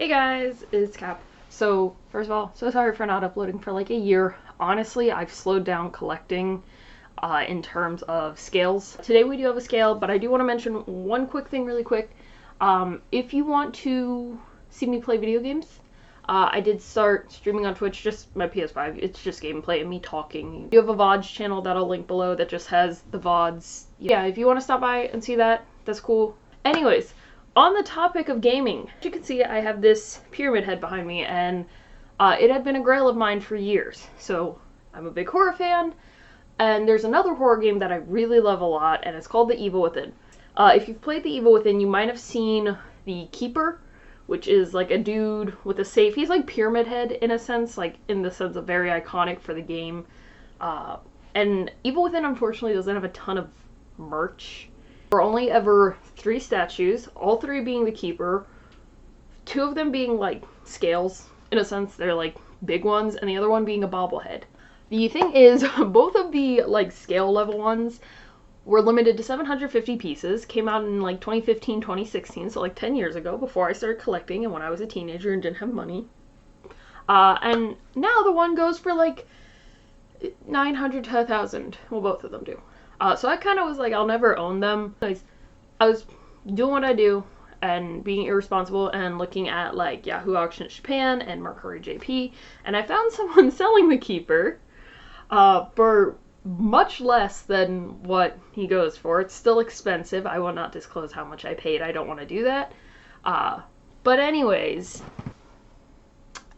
Hey guys, it's Cap. So, first of all, so sorry for not uploading for like a year. Honestly, I've slowed down collecting in terms of scales. Today we do have a scale, but I do want to mention one quick thing really quick. If you want to see me play video games, I did start streaming on Twitch, just my PS5. It's just gameplay and me talking. You have a VODs channel that I'll link below that just has the VODs. Yeah, if you want to stop by and see that, that's cool. Anyways, on the topic of gaming, as you can see, I have this pyramid head behind me, and it had been a grail of mine for years. So I'm a big horror fan, and there's another horror game that I really love a lot, and it's called The Evil Within. If you've played The Evil Within, you might have seen the Keeper, which is like a dude with a safe. He's like Pyramid Head in a sense, like in the sense of very iconic for the game. And Evil Within, unfortunately, doesn't have a ton of merch. There were only ever 3 statues, all 3 being the Keeper, 2 of them being like scales, in a sense, they're like big ones, and the other one being a bobblehead. The thing is, both of the like scale level ones were limited to 750 pieces, came out in like 2015, 2016, so like 10 years ago, before I started collecting and when I was a teenager and didn't have money. And now the one goes for like 900 to 1,000, well both of them do. So I kind of was like, I'll never own them. I was doing what I do and being irresponsible and looking at like Yahoo Auctions Japan and Mercari JP, and I found someone selling the Keeper for much less than what he goes for. It's still expensive. I will not disclose how much I paid. I don't want to do that. But anyways,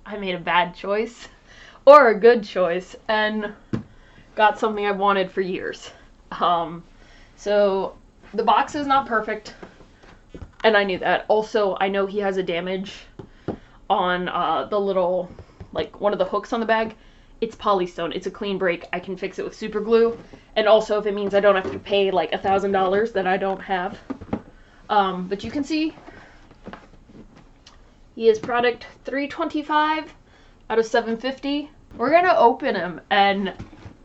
I made a bad choice or a good choice and got something I've wanted for years. So the box is not perfect, and I knew that. Also, I know he has a damage on the little, like, one of the hooks on the bag. It's polystone. It's a clean break. I can fix it with super glue, and also if it means I don't have to pay like $1,000 that I don't have. But you can see he is product 325 out of 750. We're gonna open him, and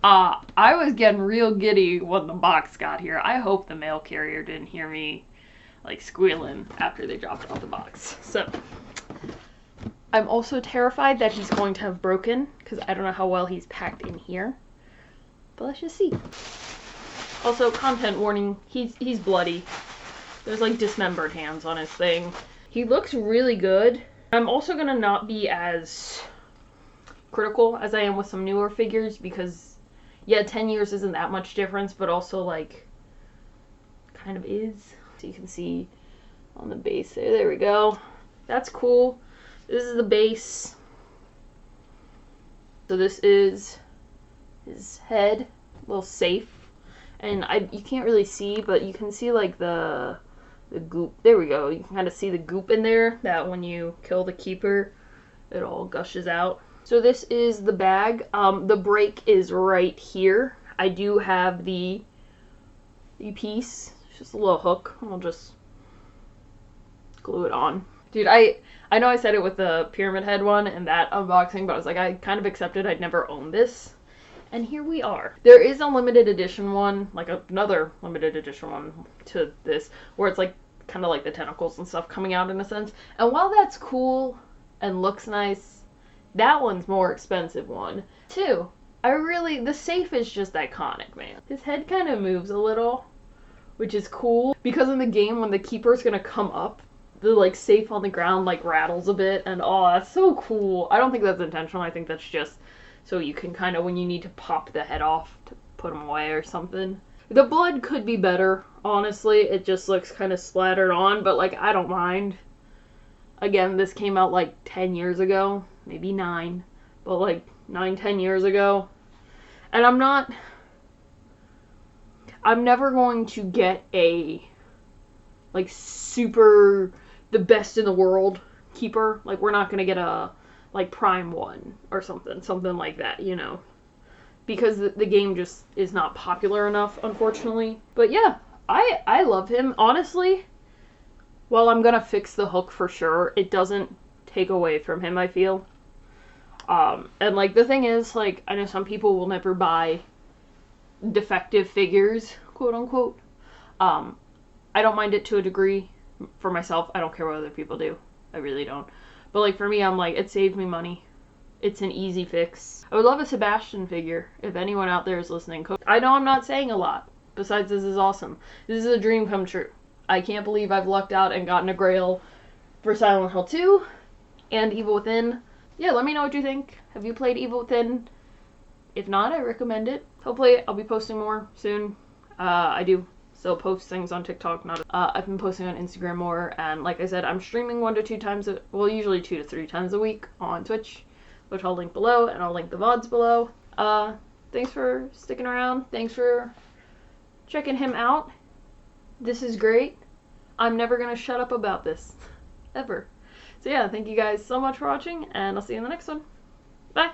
I was getting real giddy when the box got here. I hope the mail carrier didn't hear me like squealing after they dropped off the box. So I'm also terrified that he's going to have broken because I don't know how well he's packed in here. But let's just see. Also, content warning, he's bloody. There's like dismembered hands on his thing. He looks really good. I'm also gonna not be as critical as I am with some newer figures because yeah, 10 years isn't that much difference, but also, like, kind of is. So you can see on the base there. There we go. That's cool. This is the base. So this is his head, a little safe. And you can't really see, but you can see, like, the goop. There we go. You can kind of see the goop in there that when you kill the Keeper, it all gushes out. So this is the bag. The break is right here. I do have the piece. It's just a little hook. I'll just glue it on. Dude, I know I said it with the Pyramid Head one and that unboxing, but I was like, I kind of accepted I'd never owned this. And here we are. There is a limited edition one, like another limited edition one to this, where it's like kind of like the tentacles and stuff coming out in a sense. And while that's cool and looks nice, that one's more expensive one. 2, the safe is just iconic, man. His head kind of moves a little, which is cool. Because in the game, when the Keeper's gonna come up, the, like, safe on the ground, like, rattles a bit. And, oh, that's so cool. I don't think that's intentional. I think that's just so you can kind of, when you need to pop the head off to put him away or something. The blood could be better, honestly. It just looks kind of splattered on, but, like, I don't mind. Again, this came out, like, 10 years ago. Maybe 9, but like 9-10 years ago. And I'm never going to get a like super the best in the world Keeper. Like, we're not gonna get a like Prime 1 or something like that, you know, because the game just is not popular enough, unfortunately. But yeah, I love him. Honestly, while I'm gonna fix the hook for sure, it doesn't take away from him, I feel. And like the thing is, like, I know some people will never buy defective figures, quote unquote. I don't mind it to a degree. For myself, I don't care what other people do. I really don't. But like for me, I'm like, it saved me money. It's an easy fix. I would love a Sebastian figure if anyone out there is listening. I know I'm not saying a lot. Besides, this is awesome. This is a dream come true. I can't believe I've lucked out and gotten a Grail for Silent Hill 2 and Evil Within. Yeah, let me know what you think. Have you played Evil Within? If not, I recommend it. Hopefully, I'll be posting more soon. I do still post things on TikTok. I've been posting on Instagram more, and like I said, I'm streaming 1 to 2 times, usually 2 to 3 times a week on Twitch, which I'll link below, and I'll link the VODs below. Thanks for sticking around. Thanks for checking him out. This is great. I'm never gonna shut up about this. Ever. So yeah, thank you guys so much for watching, and I'll see you in the next one. Bye!